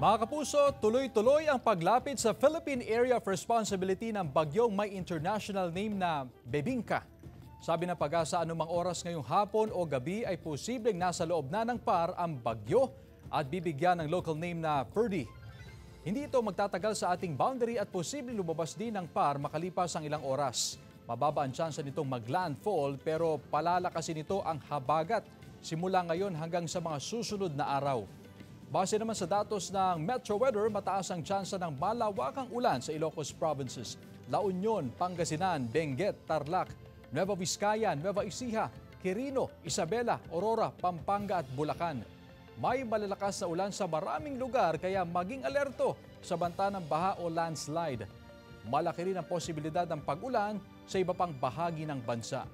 Mga kapuso, tuloy-tuloy ang paglapit sa Philippine Area of Responsibility ng bagyong may international name na Bebingka. Sabi ng Pag-asa, anumang oras ngayong hapon o gabi ay posibleng nasa loob na ng PAR ang bagyo at bibigyan ng local name na Ferdy. Hindi ito magtatagal sa ating boundary at posibleng lumabas din ng PAR makalipas ang ilang oras. Mababa ang tsansa nitong mag-landfall pero palalakasin nito ang habagat simula ngayon hanggang sa mga susunod na araw. Base naman sa datos ng Metro Weather, mataas ang tsansa ng malawakang ulan sa Ilocos Provinces, La Union, Pangasinan, Benguet, Tarlac, Nueva Vizcaya, Nueva Ecija, Quirino, Isabela, Aurora, Pampanga at Bulacan. May malalakas na ulan sa maraming lugar kaya maging alerto sa banta ng baha o landslide. Malaki rin ang posibilidad ng pag-ulan sa iba pang bahagi ng bansa.